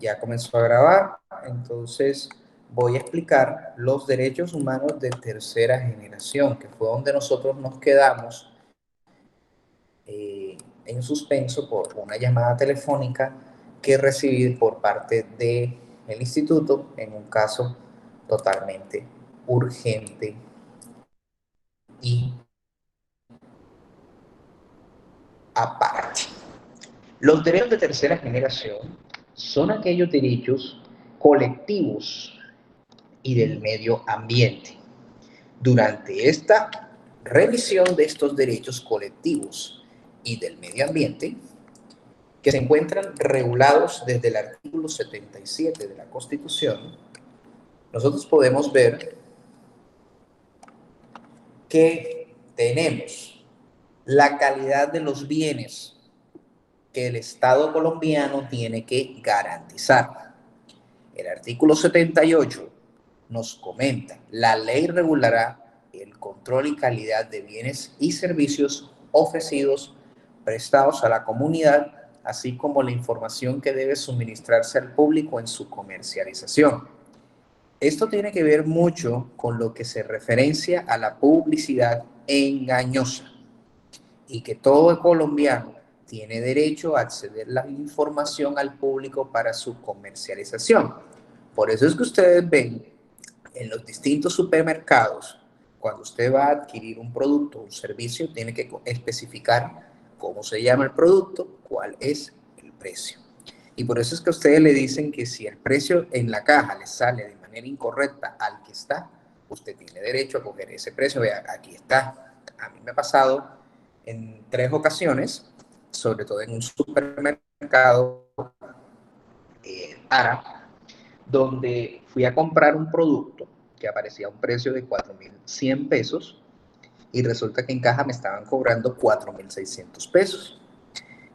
Ya comenzó a grabar, entonces voy a explicar los derechos humanos de tercera generación, que fue donde nosotros nos quedamos en suspenso por una llamada telefónica que recibí por parte del instituto en un caso totalmente urgente y aparte. Los derechos de tercera generación son aquellos derechos colectivos y del medio ambiente. Durante esta revisión de estos derechos colectivos y del medio ambiente, que se encuentran regulados desde el artículo 77 de la Constitución, nosotros podemos ver que tenemos la calidad de los bienes que el Estado colombiano tiene que garantizar. El artículo 78 nos comenta, la ley regulará el control y calidad de bienes y servicios ofrecidos, prestados a la comunidad, así como la información que debe suministrarse al público en su comercialización. Esto tiene que ver mucho con lo que se referencia a la publicidad engañosa y que todo colombiano tiene derecho a acceder a la información al público para su comercialización. Por eso es que ustedes ven en los distintos supermercados, cuando usted va a adquirir un producto o un servicio, tiene que especificar cómo se llama el producto, cuál es el precio. Y por eso es que a ustedes le dicen que si el precio en la caja le sale de manera incorrecta al que está, usted tiene derecho a coger ese precio. Vea, aquí está. A mí me ha pasado en 3 ocasiones, sobre todo en un supermercado para donde fui a comprar un producto que aparecía a un precio de 4.100 pesos y resulta que en caja me estaban cobrando 4.600 pesos.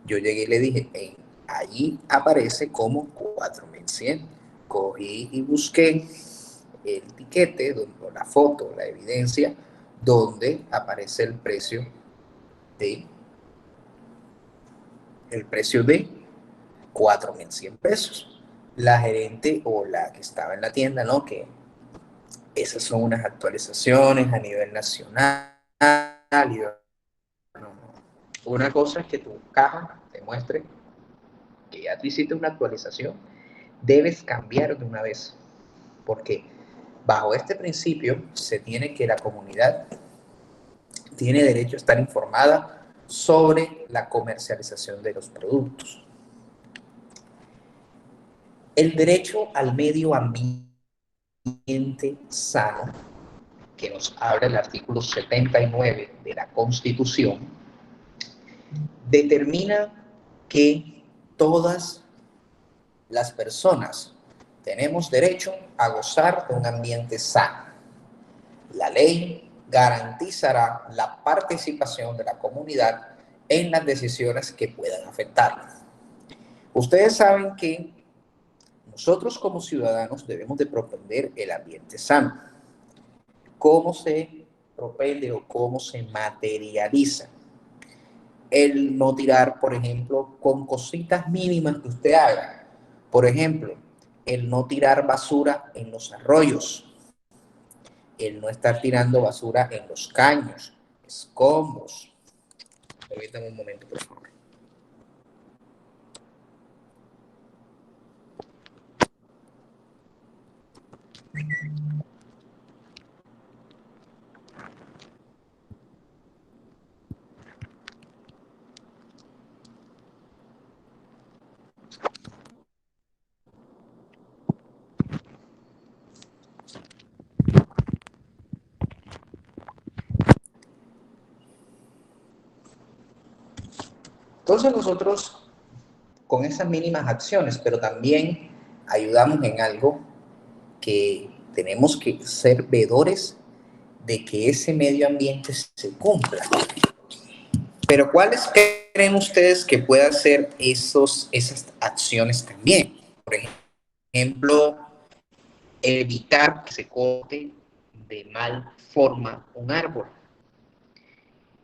Yo llegué y le dije, hey, allí aparece como 4.100. Cogí y busqué el tiquete, la foto, la evidencia, donde aparece de, el precio de 4.100 pesos. La gerente o la que estaba en la tienda, ¿no? Que esas son unas actualizaciones a nivel nacional. Y, no, una cosa es que tu caja te muestre que ya tú hiciste una actualización, debes cambiar de una vez, porque bajo este principio se tiene que la comunidad tiene derecho a estar informada sobre la comercialización de los productos. El derecho al medio ambiente sano, que nos habla el artículo 79 de la Constitución, determina que todas las personas tenemos derecho a gozar de un ambiente sano. La ley garantizará la participación de la comunidad en las decisiones que puedan afectarla. Ustedes saben que nosotros como ciudadanos debemos de propender el ambiente sano. ¿Cómo se propende o cómo se materializa? El no tirar, por ejemplo, con cositas mínimas que usted haga. Por ejemplo, el no tirar basura en los arroyos, el no estar tirando basura en los caños, escombros. Permítanme un momento, por favor. Entonces nosotros, con esas mínimas acciones, pero también ayudamos en algo que tenemos que ser veedores de que ese medio ambiente se cumpla. Pero ¿cuáles creen ustedes que puedan ser esas acciones también? Por ejemplo, evitar que se corte de mal forma un árbol,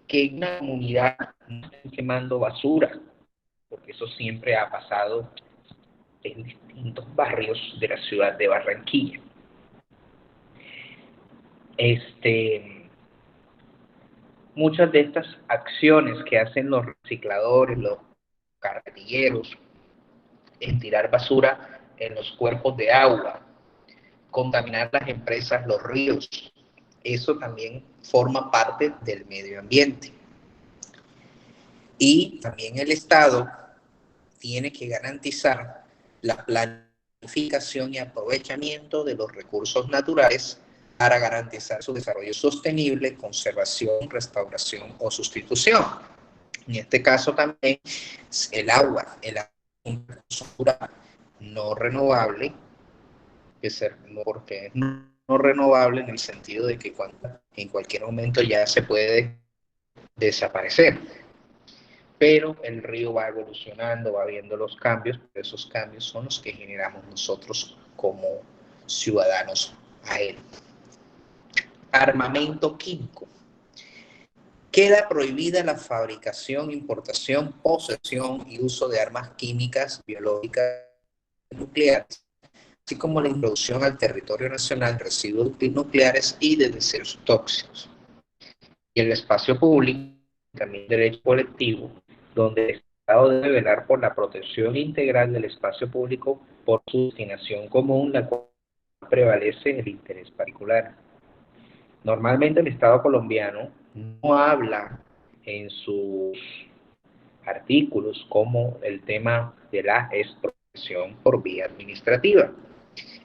que en una comunidad no estén quemando basura, porque eso siempre ha pasado en distintos barrios de la ciudad de Barranquilla. Muchas de estas acciones que hacen los recicladores, los carretilleros, en tirar basura en los cuerpos de agua, contaminar las empresas, los ríos, eso también forma parte del medio ambiente. Y también el Estado tiene que garantizar la planificación y aprovechamiento de los recursos naturales para garantizar su desarrollo sostenible, conservación, restauración o sustitución. En este caso también el agua es un recurso natural no renovable, porque es no renovable en el sentido de que en cualquier momento ya se puede desaparecer. Pero el río va evolucionando, va viendo los cambios, pero esos cambios son los que generamos nosotros como ciudadanos a él. Armamento químico. Queda prohibida la fabricación, importación, posesión y uso de armas químicas, biológicas y nucleares, así como la introducción al territorio nacional de residuos nucleares y de desechos tóxicos. Y el espacio público, también derecho colectivo, donde el Estado debe velar por la protección integral del espacio público por su destinación común, la cual prevalece el interés particular. Normalmente el Estado colombiano no habla en sus artículos como el tema de la expropiación por vía administrativa.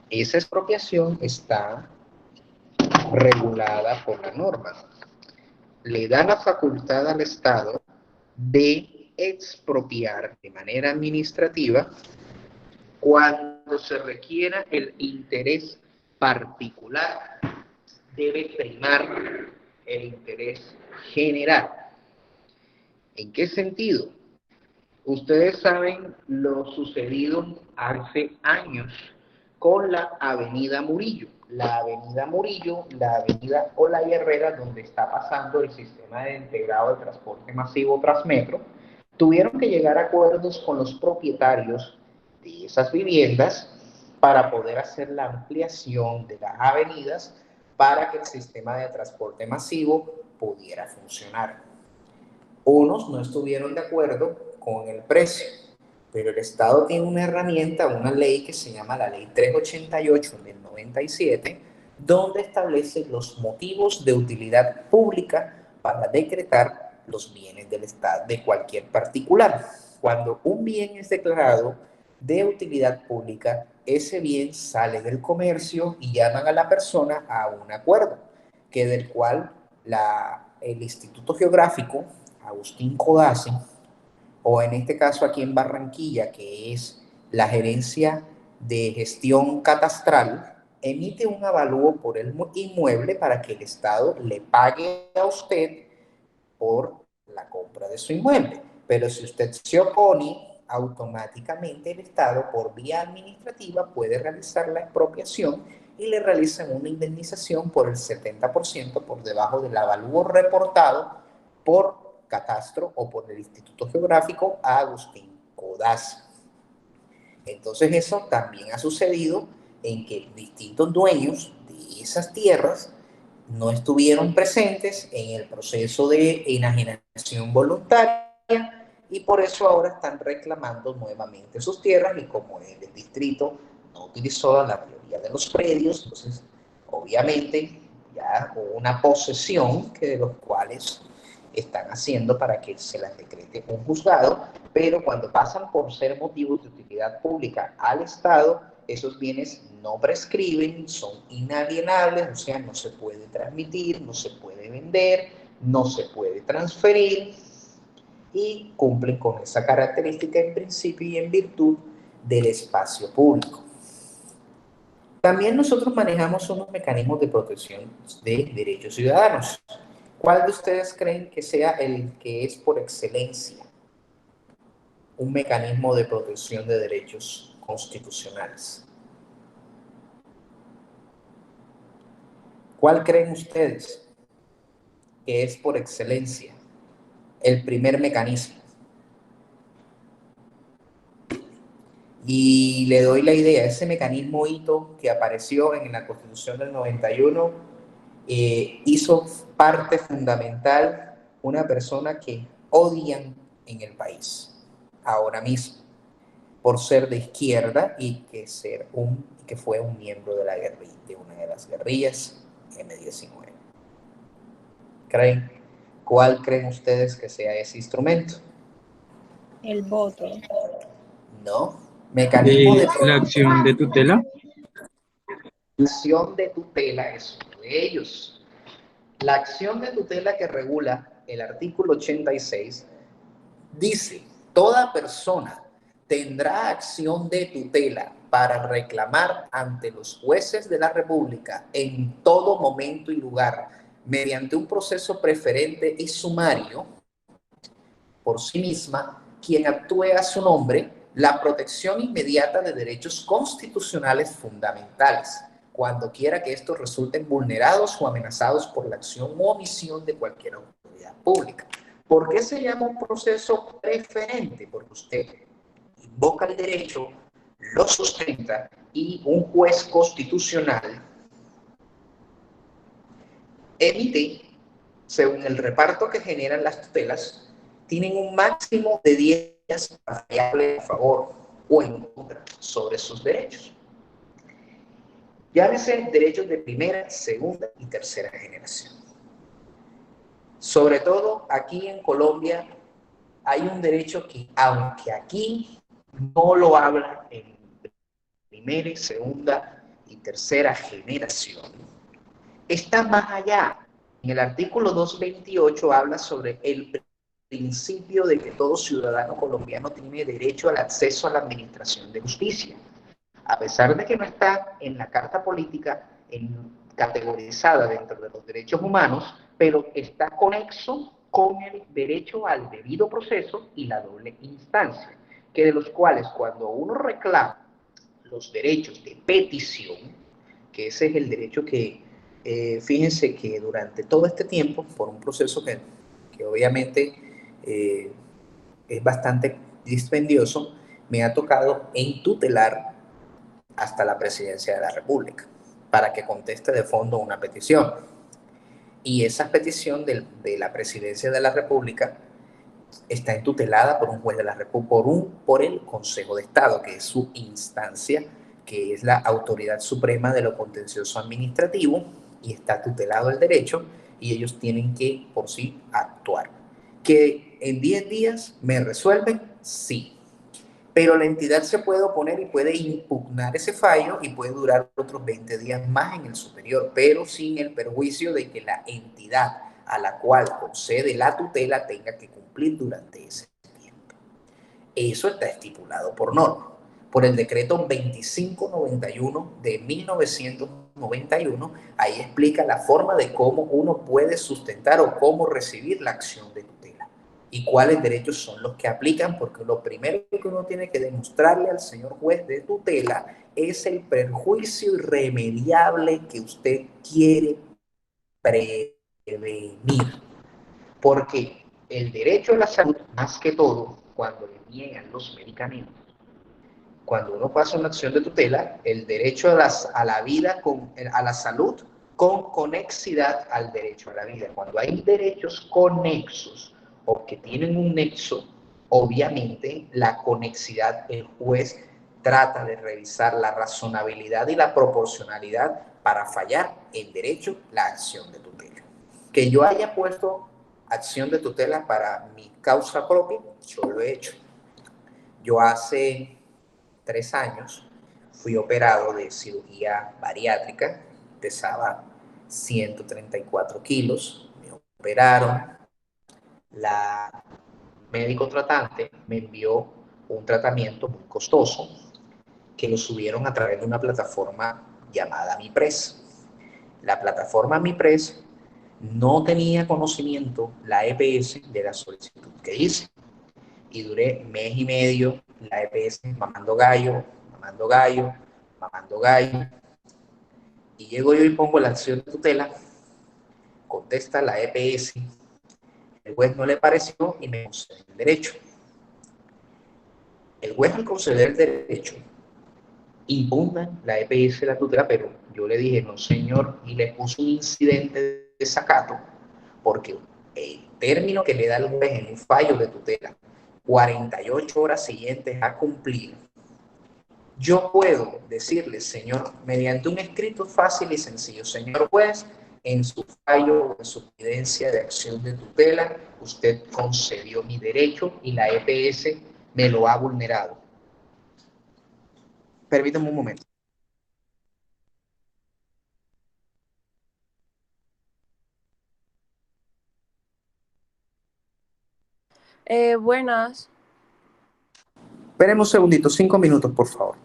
Esa expropiación está regulada por la norma. Le da la facultad al Estado de expropiar de manera administrativa cuando se requiera el interés particular. Debe primar el interés general. ¿En qué sentido? Ustedes saben lo sucedido hace años con la Avenida Murillo. La Avenida Murillo, la Avenida Olaya Herrera, donde está pasando el sistema de integrado de transporte masivo Transmetro, tuvieron que llegar a acuerdos con los propietarios de esas viviendas para poder hacer la ampliación de las avenidas para que el sistema de transporte masivo pudiera funcionar. Unos no estuvieron de acuerdo con el precio, pero el Estado tiene una herramienta, una ley que se llama la Ley 388 del 97, donde establece los motivos de utilidad pública para decretar los bienes del Estado, de cualquier particular. Cuando un bien es declarado de utilidad pública, ese bien sale del comercio y llaman a la persona a un acuerdo, que del cual el Instituto Geográfico Agustín Codazzi, o en este caso aquí en Barranquilla, que es la Gerencia de Gestión Catastral, emite un avalúo por el inmueble para que el Estado le pague a usted por la compra de su inmueble. Pero si usted se opone, automáticamente el Estado, por vía administrativa, puede realizar la expropiación y le realizan una indemnización por el 70% por debajo del avalúo reportado por Catastro o por el Instituto Geográfico a Agustín Codazzi. Entonces eso también ha sucedido en que distintos dueños de esas tierras no estuvieron presentes en el proceso de enajenación voluntaria y por eso ahora están reclamando nuevamente sus tierras, y como el distrito no utilizó la mayoría de los predios, entonces obviamente ya hubo una posesión que de los cuales están haciendo para que se las decrete un juzgado, pero cuando pasan por ser motivos de utilidad pública al Estado, esos bienes no prescriben, son inalienables, o sea, no se puede transmitir, no se puede vender, no se puede transferir, y cumplen con esa característica en principio y en virtud del espacio público. También nosotros manejamos unos mecanismos de protección de derechos ciudadanos. ¿Cuál de ustedes creen que sea el que es por excelencia un mecanismo de protección de derechos constitucionales? ¿Cuál creen ustedes que es por excelencia el primer mecanismo? Y le doy la idea, ese mecanismo hito que apareció en la Constitución del 91 hizo parte fundamental una persona que odian en el país ahora mismo por ser de izquierda y que fue un miembro de la guerrilla, de una de las guerrillas M-19. ¿Cuál creen ustedes que sea ese instrumento? El voto. No. Mecanismo de La acción de tutela. acción de tutela es uno de ellos. La acción de tutela que regula el artículo 86 dice: toda persona tendrá acción de tutela para reclamar ante los jueces de la República en todo momento y lugar, mediante un proceso preferente y sumario, por sí misma, quien actúe a su nombre, la protección inmediata de derechos constitucionales fundamentales, cuando quiera que estos resulten vulnerados o amenazados por la acción u omisión de cualquier autoridad pública. ¿Por qué se llama un proceso preferente? Porque usted invoca el derecho, lo sustenta y un juez constitucional emite, según el reparto que generan las tutelas, tienen un máximo de 10 días para fallarle a favor o en contra sobre sus derechos. Llámese derechos de primera, segunda y tercera generación. Sobre todo aquí en Colombia hay un derecho que, aunque aquí no lo habla en primera, segunda y tercera generación, está más allá. En el artículo 228 habla sobre el principio de que todo ciudadano colombiano tiene derecho al acceso a la administración de justicia. A pesar de que no está en la Carta Política categorizada dentro de los derechos humanos, pero está conexo con el derecho al debido proceso y la doble instancia, que de los cuales cuando uno reclama los derechos de petición, que ese es el derecho que, fíjense que durante todo este tiempo, por un proceso que obviamente es bastante dispendioso, me ha tocado entutelar hasta la presidencia de la República para que conteste de fondo una petición. Y esa petición de la presidencia de la República está entutelada por un juez de la República, por el Consejo de Estado, que es su instancia, que es la autoridad suprema de lo contencioso administrativo, y está tutelado el derecho, y ellos tienen que por sí actuar. ¿Que en 10 días me resuelven? Sí. Pero la entidad se puede oponer y puede impugnar ese fallo y puede durar otros 20 días más en el superior, pero sin el perjuicio de que la entidad a la cual concede la tutela tenga que cumplir durante ese tiempo. Eso está estipulado por norma, por el decreto 2591 de 1991. Ahí explica la forma de cómo uno puede sustentar o cómo recibir la acción de tutela y cuáles derechos son los que aplican, porque lo primero que uno tiene que demostrarle al señor juez de tutela es el perjuicio irremediable que usted quiere prevenir. Porque el derecho a la salud, más que todo, cuando le niegan los medicamentos, cuando uno pasa una acción de tutela, el derecho a la vida, a la salud, con conexidad al derecho a la vida. Cuando hay derechos conexos o que tienen un nexo, obviamente la conexidad, el juez trata de revisar la razonabilidad y la proporcionalidad para fallar el derecho, la acción de tutela. Que yo haya puesto acción de tutela para mi causa propia, yo lo he hecho. Yo hace 3 años fui operado de cirugía bariátrica, pesaba 134 kilos, me operaron, la médico tratante me envió un tratamiento muy costoso que lo subieron a través de una plataforma llamada MiPres. La plataforma MiPres no tenía conocimiento la EPS de la solicitud que hice y duré mes y medio la EPS mamando gallo, mamando gallo, mamando gallo. Y llego yo y pongo la acción de tutela, contesta la EPS, el juez no le pareció y me concede el derecho. El juez al conceder el derecho impugna la EPS de la tutela, pero yo le dije, no señor, y le puso un incidente de desacato, porque el término que le da el juez en un fallo de tutela, 48 horas siguientes a cumplir, yo puedo decirle, señor, mediante un escrito fácil y sencillo, señor juez, en su fallo o en su evidencia de acción de tutela, usted concedió mi derecho y la EPS me lo ha vulnerado. Permítame un momento. Buenas. Esperemos un segundito, 5 minutos, por favor.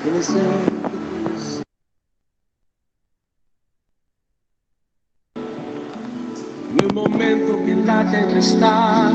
En el momento que la tempestad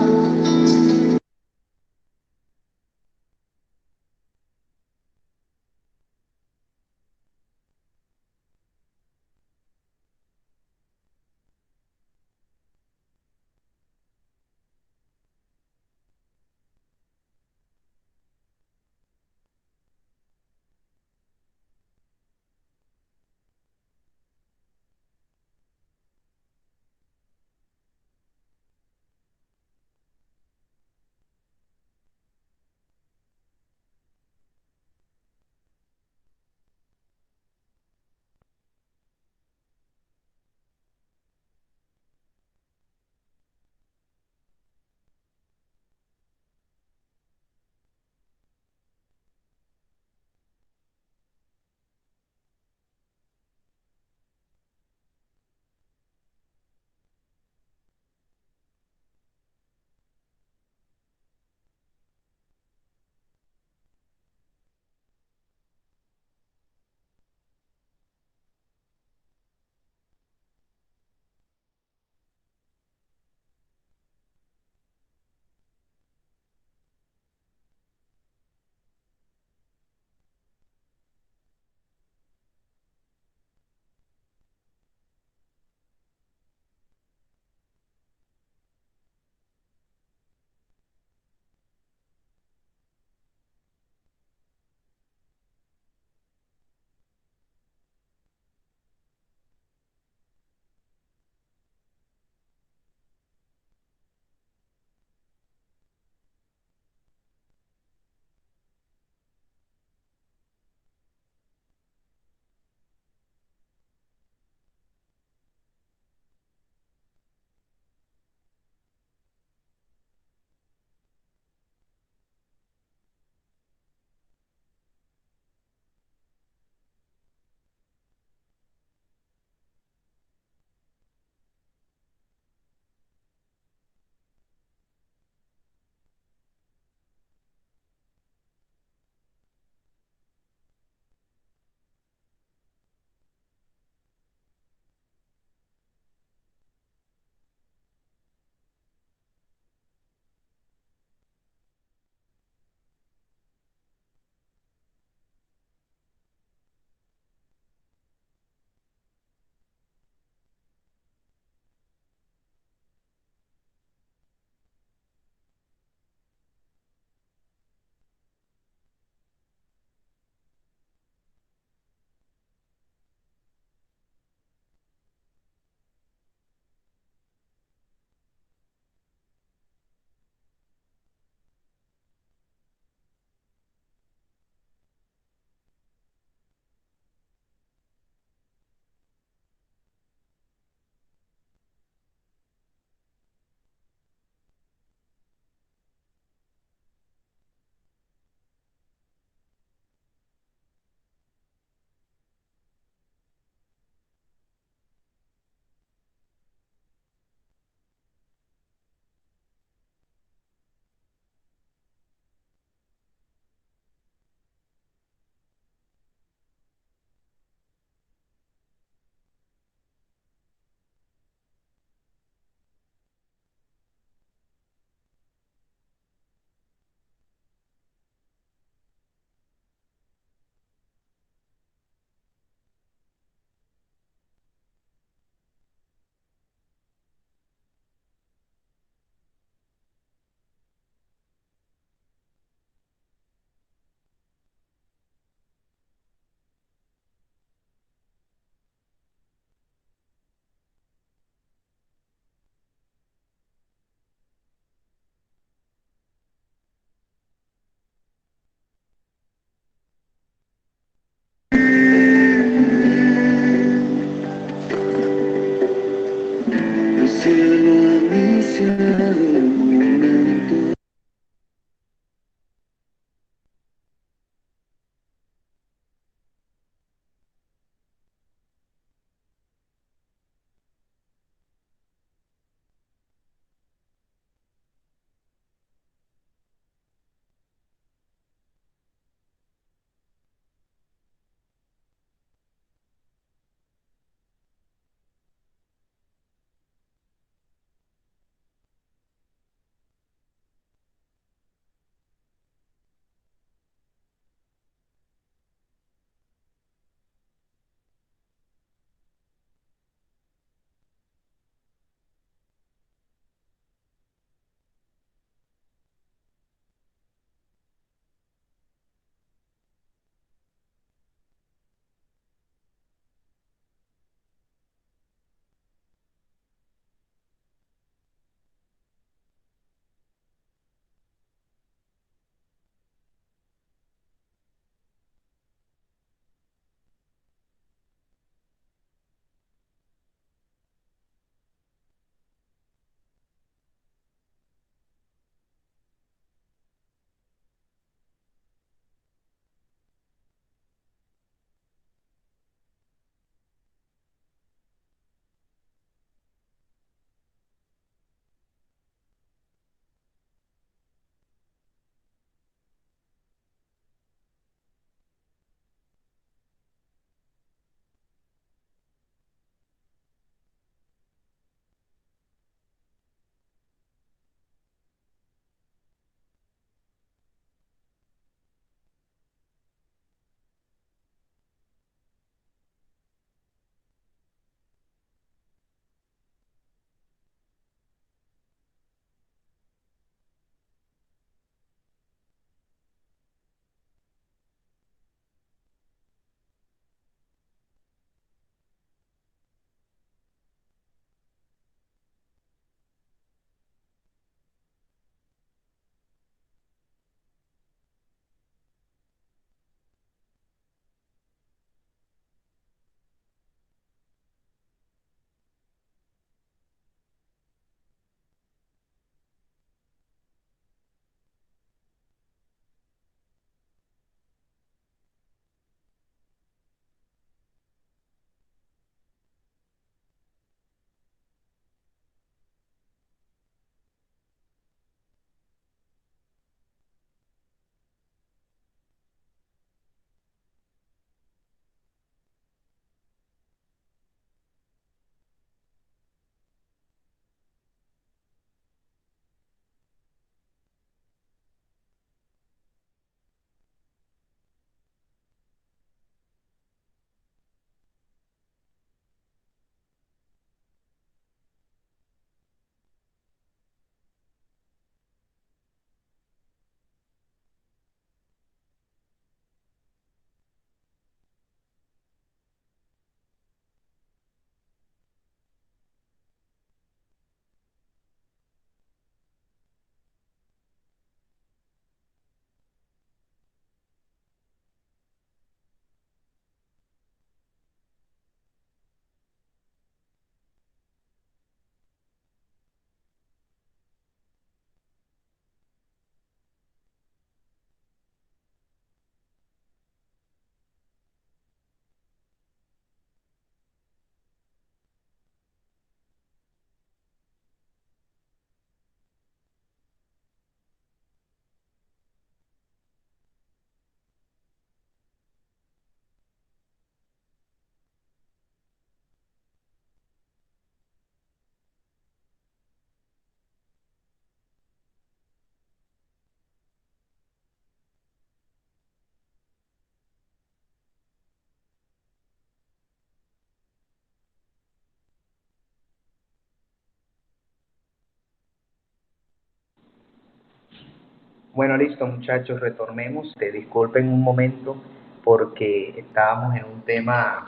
Bueno, listo, muchachos, retornemos. Disculpen un momento porque estábamos en un tema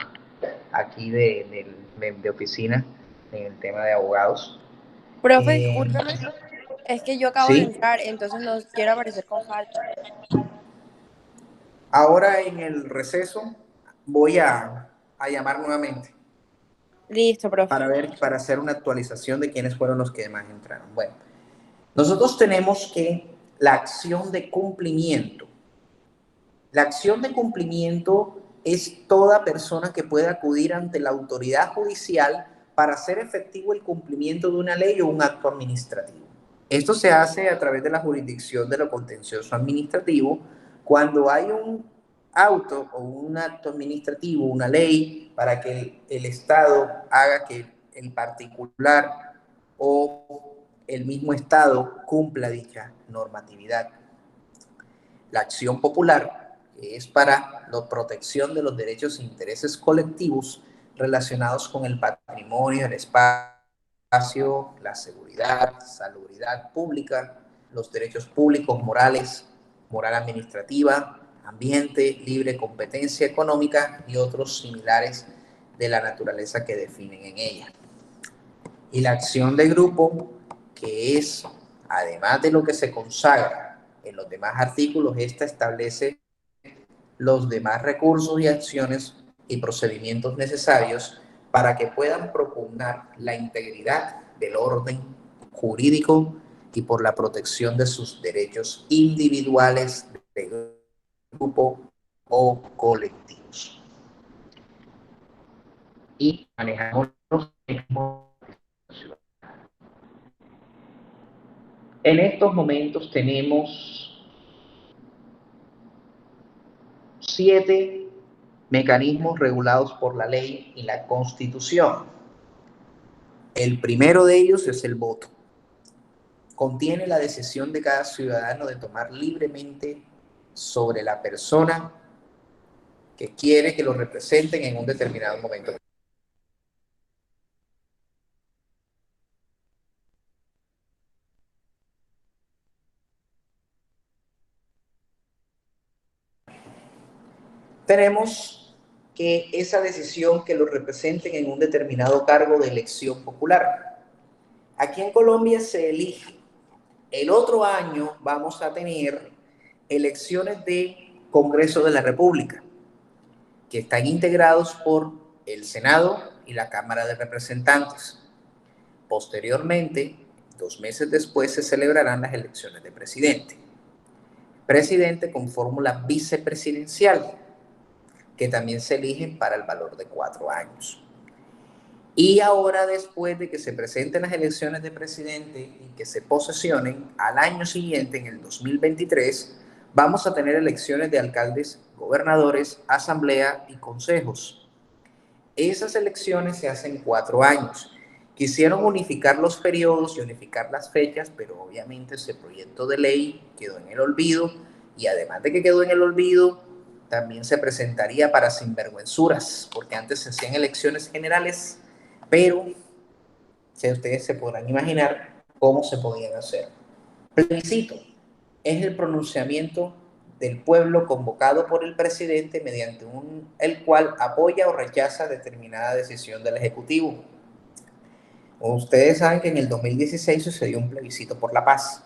aquí de oficina, en el tema de abogados. Profe, Eh, discúlpeme, es que yo acabo de sí, entrar, entonces no quiero aparecer con falta. ahora en el receso voy a llamar nuevamente Listo, profe. para hacer una actualización de quiénes fueron los que más entraron. Bueno, nosotros tenemos que la acción de cumplimiento. La acción de cumplimiento es toda persona que puede acudir ante la autoridad judicial para hacer efectivo el cumplimiento de una ley o un acto administrativo. Esto se hace a través de la jurisdicción de lo contencioso administrativo cuando hay un auto o un acto administrativo, una ley, para que el Estado haga que el particular o el mismo Estado cumpla dicha normatividad. La acción popular es para la protección de los derechos e intereses colectivos relacionados con el patrimonio, el espacio, la seguridad, salubridad pública, los derechos públicos, morales, moral administrativa, ambiente, libre competencia económica y otros similares de la naturaleza que definen en ella. Y la acción de grupo, que es, además de lo que se consagra en los demás artículos, esta establece los demás recursos y acciones y procedimientos necesarios para que puedan propugnar la integridad del orden jurídico y por la protección de sus derechos individuales de grupo o colectivos. Y manejamos los mismos. En estos momentos tenemos 7 mecanismos regulados por la ley y la Constitución. El primero de ellos es el voto. Contiene la decisión de cada ciudadano de tomar libremente sobre la persona que quiere que lo representen en un determinado momento. Tenemos que esa decisión que lo representen en un determinado cargo de elección popular. Aquí en Colombia se elige. El otro año vamos a tener elecciones de Congreso de la República, que están integrados por el Senado y la Cámara de Representantes. Posteriormente, 2 meses después, se celebrarán las elecciones de presidente. Presidente con fórmula vicepresidencial, que también se eligen para el valor de 4 años. Y ahora, después de que se presenten las elecciones de presidente y que se posesionen, al año siguiente, en el 2023, vamos a tener elecciones de alcaldes, gobernadores, asamblea y consejos. Esas elecciones se hacen 4 años. Quisieron unificar los periodos y unificar las fechas, pero obviamente ese proyecto de ley quedó en el olvido, y además de que quedó en el olvido, también se presentaría para sinvergüenzuras, porque antes se hacían elecciones generales, pero si ustedes se podrán imaginar cómo se podían hacer. Plebiscito es el pronunciamiento del pueblo convocado por el presidente mediante el cual apoya o rechaza determinada decisión del Ejecutivo. Ustedes saben que en el 2016 sucedió un plebiscito por la paz,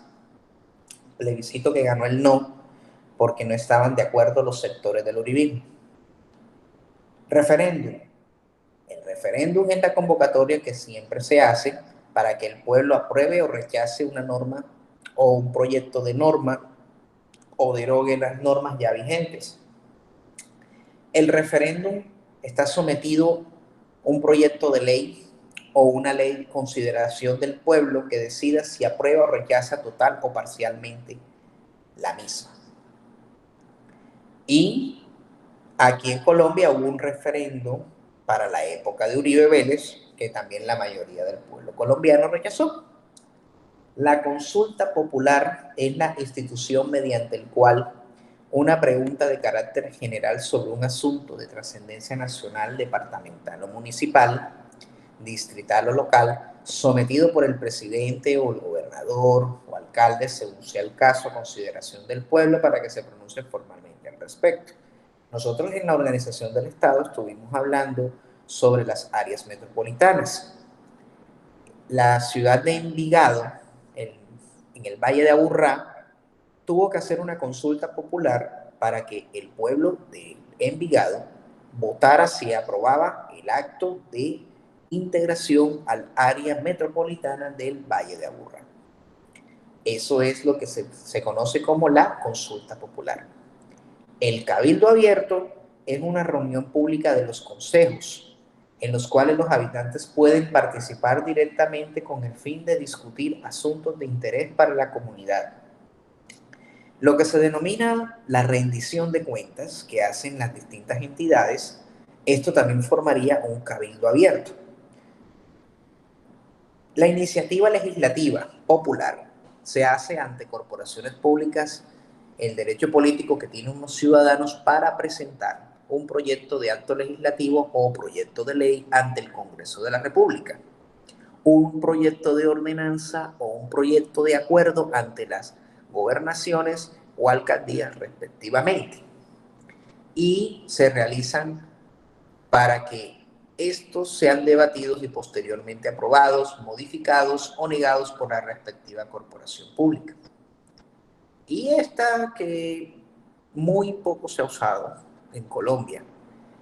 plebiscito que ganó el no porque no estaban de acuerdo los sectores del uribismo. Referéndum. El referéndum es la convocatoria que siempre se hace para que el pueblo apruebe o rechace una norma o un proyecto de norma o derogue las normas ya vigentes. El referéndum está sometido a un proyecto de ley o una ley de consideración del pueblo que decida si aprueba o rechaza total o parcialmente la misma. Y aquí en Colombia hubo un referéndum para la época de Uribe Vélez, que también la mayoría del pueblo colombiano rechazó. La consulta popular es la institución mediante el cual una pregunta de carácter general sobre un asunto de trascendencia nacional, departamental o municipal, distrital o local, sometido por el presidente o el gobernador o alcalde, según sea el caso, a consideración del pueblo para que se pronuncie formalmente al respecto. Nosotros en la organización del Estado estuvimos hablando sobre las áreas metropolitanas. La ciudad de Envigado, en el Valle de Aburrá, tuvo que hacer una consulta popular para que el pueblo de Envigado votara si aprobaba el acto de integración al área metropolitana del Valle de Aburrá. Eso es lo que se conoce como la consulta popular. El cabildo abierto es una reunión pública de los consejos, en los cuales los habitantes pueden participar directamente con el fin de discutir asuntos de interés para la comunidad. Lo que se denomina la rendición de cuentas que hacen las distintas entidades, esto también formaría un cabildo abierto. La iniciativa legislativa popular se hace ante corporaciones públicas, el derecho político que tienen unos ciudadanos para presentar un proyecto de acto legislativo o proyecto de ley ante el Congreso de la República, un proyecto de ordenanza o un proyecto de acuerdo ante las gobernaciones o alcaldías respectivamente, y se realizan para que estos sean debatidos y posteriormente aprobados, modificados o negados por la respectiva corporación pública. Y esta que muy poco se ha usado en Colombia,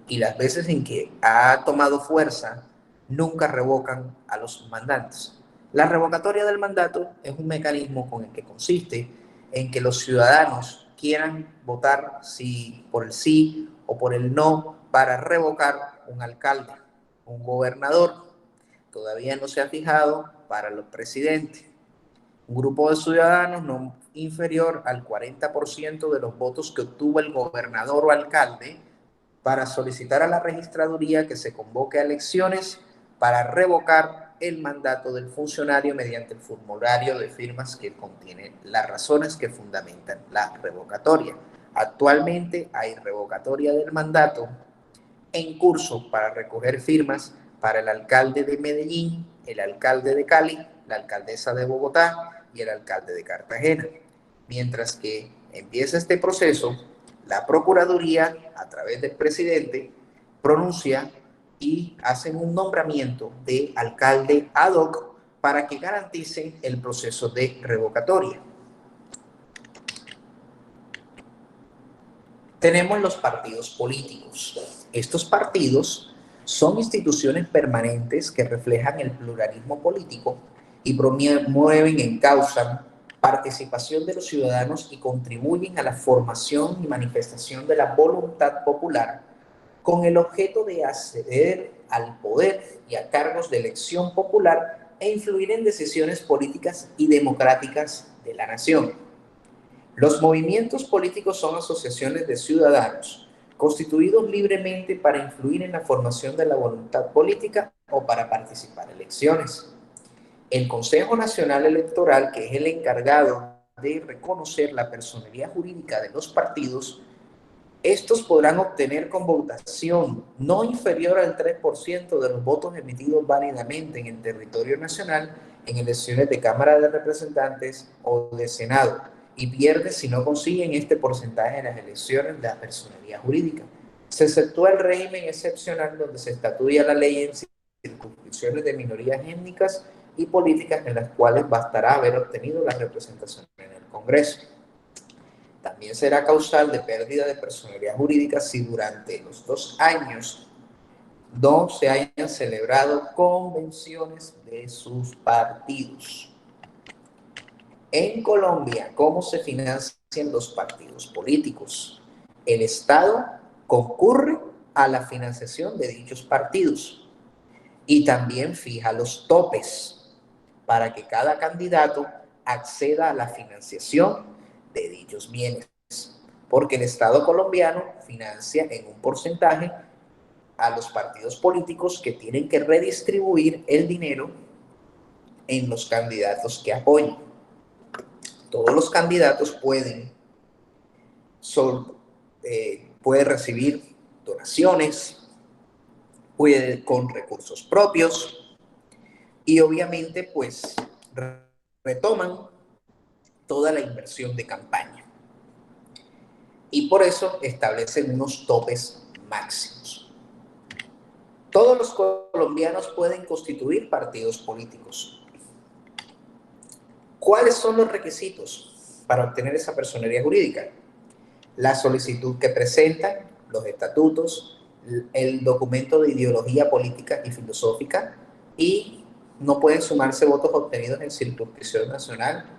y las veces en que ha tomado fuerza, nunca revocan a los mandantes. La revocatoria del mandato es un mecanismo con el que consiste en que los ciudadanos quieran votar por el sí o por el no para revocar un alcalde, un gobernador. Todavía no se ha fijado para los presidentes. Un grupo de ciudadanos no inferior al 40% de los votos que obtuvo el gobernador o alcalde para solicitar a la registraduría que se convoque a elecciones para revocar el mandato del funcionario mediante el formulario de firmas que contiene las razones que fundamentan la revocatoria. Actualmente hay revocatoria del mandato en curso para recoger firmas para el alcalde de Medellín, el alcalde de Cali, la alcaldesa de Bogotá y el alcalde de Cartagena. Mientras que empieza este proceso, la Procuraduría, a través del presidente, pronuncia y hacen un nombramiento de alcalde ad hoc para que garanticen el proceso de revocatoria. Tenemos los partidos políticos. Estos partidos son instituciones permanentes que reflejan el pluralismo político y promueven, encausan participación de los ciudadanos y contribuyen a la formación y manifestación de la voluntad popular con el objeto de acceder al poder y a cargos de elección popular e influir en decisiones políticas y democráticas de la nación. Los movimientos políticos son asociaciones de ciudadanos constituidos libremente para influir en la formación de la voluntad política o para participar en elecciones. El Consejo Nacional Electoral, que es el encargado de reconocer la personería jurídica de los partidos, estos podrán obtener con votación no inferior al 3% de los votos emitidos válidamente en el territorio nacional en elecciones de Cámara de Representantes o de Senado, y pierde si no consiguen este porcentaje en las elecciones de la personería jurídica. Se exceptúa el régimen excepcional donde se estatúa la ley en circunscripciones de minorías étnicas y políticas en las cuales bastará haber obtenido la representación en el Congreso. También será causal de pérdida de personalidad jurídica si durante los 2 años no se hayan celebrado convenciones de sus partidos. En Colombia, ¿cómo se financian los partidos políticos? El Estado concurre a la financiación de dichos partidos y también fija los topes para que cada candidato acceda a la financiación de dichos bienes, porque el Estado colombiano financia en un porcentaje a los partidos políticos que tienen que redistribuir el dinero en los candidatos que apoyan. Todos los candidatos pueden recibir donaciones, puede con recursos propios, y obviamente pues retoman toda la inversión de campaña. Y por eso establecen unos topes máximos. Todos los colombianos pueden constituir partidos políticos. ¿Cuáles son los requisitos para obtener esa personería jurídica? La solicitud que presentan, los estatutos, el documento de ideología política y filosófica, y no pueden sumarse votos obtenidos en circunscripción nacional,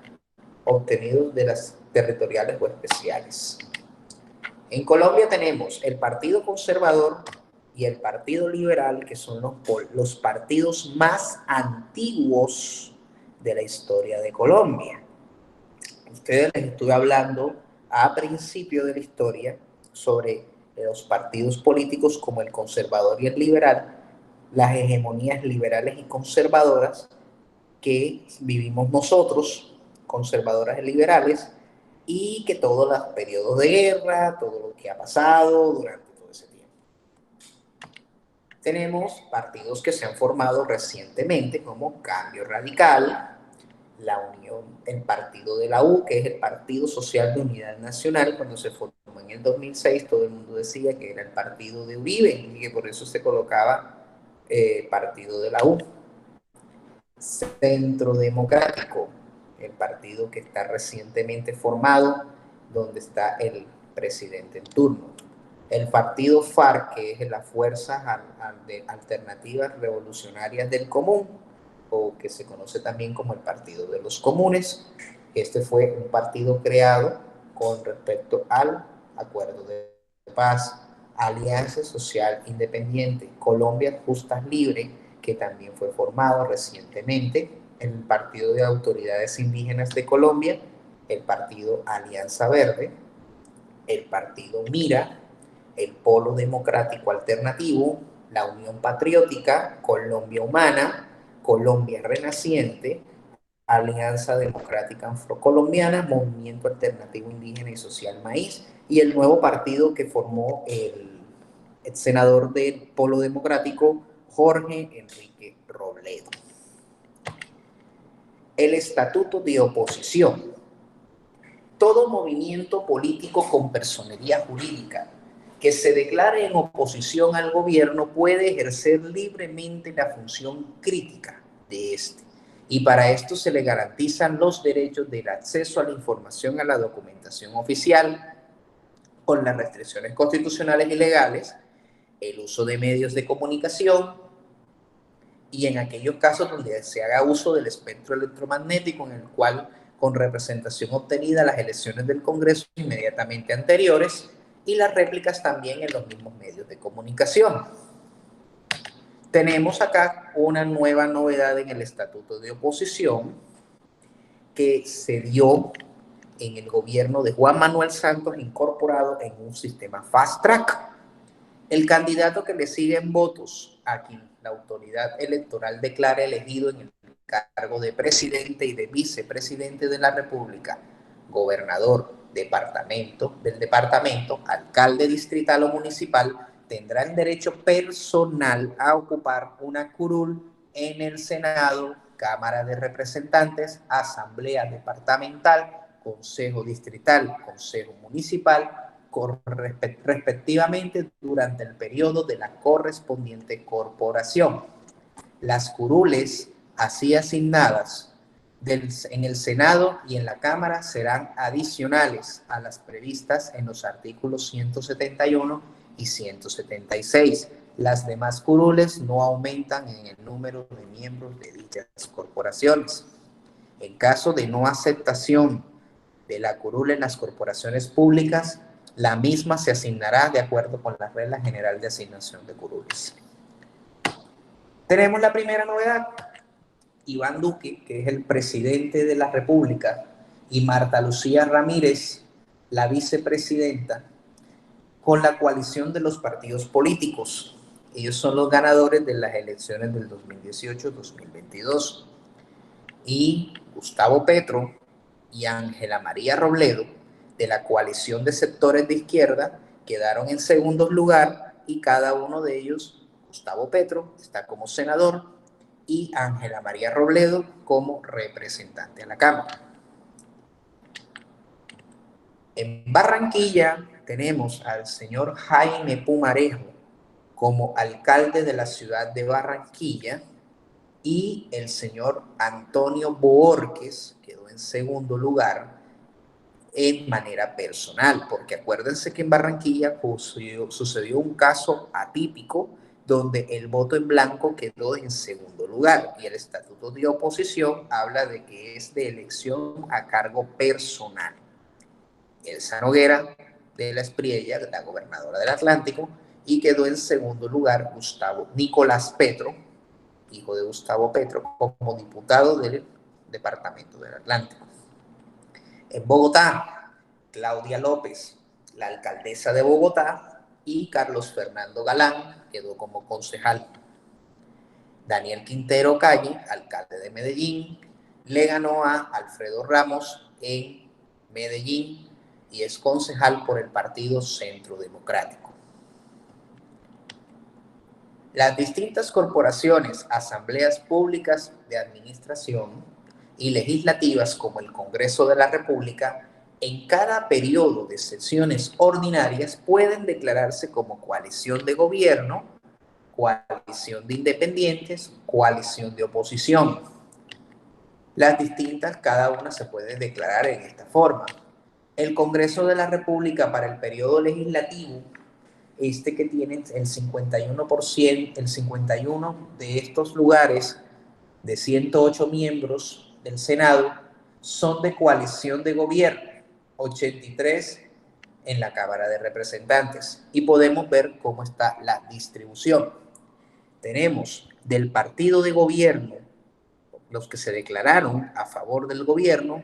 obtenidos de las territoriales o especiales. En Colombia tenemos el Partido Conservador y el Partido Liberal, que son los partidos más antiguos de la historia de Colombia. Ustedes les estuve hablando a principio de la historia sobre los partidos políticos como el conservador y el liberal, las hegemonías liberales y conservadoras que vivimos nosotros, conservadoras y liberales, y que todos los periodos de guerra, todo lo que ha pasado durante todo ese tiempo. Tenemos partidos que se han formado recientemente como Cambio Radical, la Unión, el partido de la U, que es el Partido Social de Unidad Nacional. Cuando se formó en el 2006, todo el mundo decía que era el partido de Uribe y que por eso se colocaba partido de la U. Centro Democrático, el partido que está recientemente formado, donde está el presidente en turno. El partido FARC, que es las Fuerzas Alternativas Revolucionarias del Común, o que se conoce también como el Partido de los Comunes. Este fue un partido creado con respecto al Acuerdo de Paz. Alianza Social Independiente, Colombia Justas Libre, que también fue formado recientemente, el Partido de Autoridades Indígenas de Colombia, el Partido Alianza Verde, el Partido Mira, el Polo Democrático Alternativo, la Unión Patriótica, Colombia Humana, Colombia Renaciente, Alianza Democrática Afrocolombiana, Movimiento Alternativo Indígena y Social Maíz, y el nuevo partido que formó el senador del Polo Democrático, Jorge Enrique Robledo. El estatuto de oposición. Todo movimiento político con personería jurídica que se declare en oposición al gobierno puede ejercer libremente la función crítica de este. Y para esto se le garantizan los derechos del acceso a la información, a la documentación oficial, con las restricciones constitucionales y legales, el uso de medios de comunicación, y en aquellos casos donde se haga uso del espectro electromagnético, en el cual, con representación obtenida en las elecciones del Congreso inmediatamente anteriores, y las réplicas también en los mismos medios de comunicación. Tenemos acá una nueva novedad en el Estatuto de Oposición que se dio en el gobierno de Juan Manuel Santos, incorporado en un sistema fast track. El candidato que le sigue en votos a quien la autoridad electoral declara elegido en el cargo de presidente y de vicepresidente de la República, gobernador del departamento, alcalde distrital o municipal, tendrá el derecho personal a ocupar una curul en el Senado, Cámara de Representantes, Asamblea Departamental, Consejo Distrital, Consejo Municipal, respectivamente durante el periodo de la correspondiente corporación. Las curules así asignadas en el Senado y en la Cámara serán adicionales a las previstas en los artículos 171 y 176. Las demás curules no aumentan en el número de miembros de dichas corporaciones. En caso de no aceptación de la curul en las corporaciones públicas, la misma se asignará de acuerdo con la regla general de asignación de curules. Tenemos la primera novedad. Iván Duque, que es el presidente de la República, y Marta Lucía Ramírez, la vicepresidenta, con la coalición de los partidos políticos. Ellos son los ganadores de las elecciones del 2018-2022. Y Gustavo Petro y Ángela María Robledo, de la coalición de sectores de izquierda, quedaron en segundo lugar, y cada uno de ellos, Gustavo Petro, está como senador, y Ángela María Robledo como representante a la Cámara. En Barranquilla tenemos al señor Jaime Pumarejo como alcalde de la ciudad de Barranquilla y el señor Antonio Boorques quedó en segundo lugar en manera personal, porque acuérdense que en Barranquilla sucedió un caso atípico donde el voto en blanco quedó en segundo lugar y el estatuto de oposición habla de que es de elección a cargo personal. Elsa Noguera de la Espriella, la gobernadora del Atlántico, y quedó en segundo lugar Nicolás Petro, hijo de Gustavo Petro, como diputado del departamento del Atlántico. En Bogotá, Claudia López, la alcaldesa de Bogotá, y Carlos Fernando Galán quedó como concejal. Daniel Quintero Calle, alcalde de Medellín, le ganó a Alfredo Ramos en Medellín y es concejal por el Partido Centro Democrático. Las distintas corporaciones, asambleas públicas de administración y legislativas como el Congreso de la República, en cada periodo de sesiones ordinarias pueden declararse como coalición de gobierno, coalición de independientes, coalición de oposición. Las distintas, cada una se puede declarar en esta forma. El Congreso de la República para el periodo legislativo, que tiene el 51%, el 51 de estos lugares de 108 miembros del Senado son de coalición de gobierno, 83 en la Cámara de Representantes. Y podemos ver cómo está la distribución. Tenemos del partido de gobierno, los que se declararon a favor del gobierno,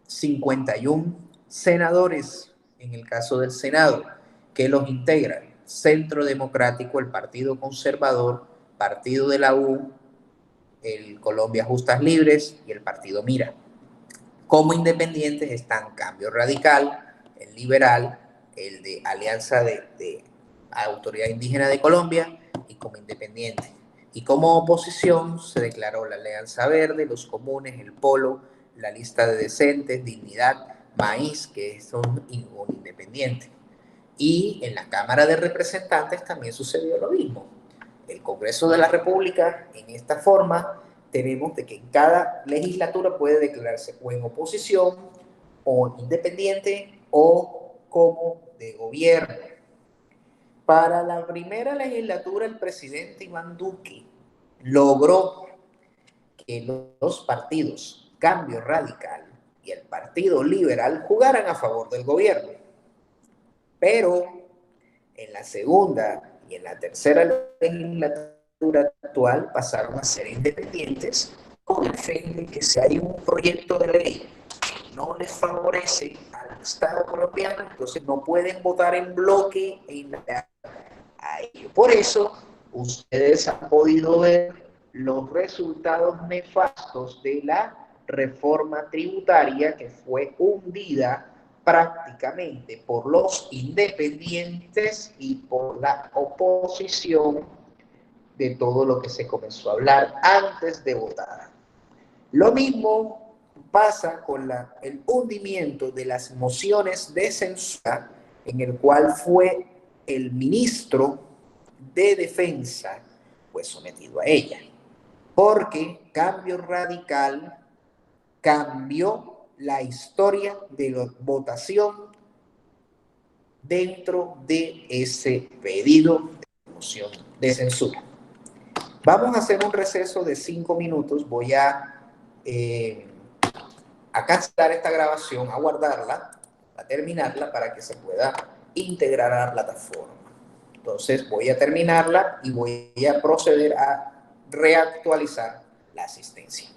51 senadores en el caso del Senado, que los integran Centro Democrático, el Partido Conservador, Partido de la U, el Colombia Justas Libres y el Partido Mira. Como independientes están Cambio Radical, el Liberal, el de Alianza de Autoridad Indígena de Colombia y como independiente. Y como oposición se declaró la Alianza Verde, los Comunes, el Polo, la Lista de Decentes, Dignidad, Maíz, que son un independiente. Y en la Cámara de Representantes también sucedió lo mismo. El Congreso de la República, en esta forma, tenemos de que en cada legislatura puede declararse o en oposición, o independiente, o como de gobierno. Para la primera legislatura, el presidente Iván Duque logró que los partidos Cambio Radical y el Partido Liberal jugaran a favor del gobierno. Pero en la segunda y en la tercera legislatura actual pasaron a ser independientes con el fin de que si hay un proyecto de ley que no les favorece al Estado colombiano, entonces no pueden votar en bloque a ello. Por eso, ustedes han podido ver los resultados nefastos de la reforma tributaria que fue hundida prácticamente por los independientes y por la oposición de todo lo que se comenzó a hablar antes de votar. Lo mismo pasa con el hundimiento de las mociones de censura, en el cual fue el ministro de Defensa pues sometido a ella, porque Cambio Radical cambió la historia de la votación dentro de ese pedido de moción de censura. Vamos a hacer un receso de 5 minutos. Voy a cancelar esta grabación, a guardarla, a terminarla para que se pueda integrar a la plataforma. Entonces voy a terminarla y voy a proceder a reactualizar la asistencia.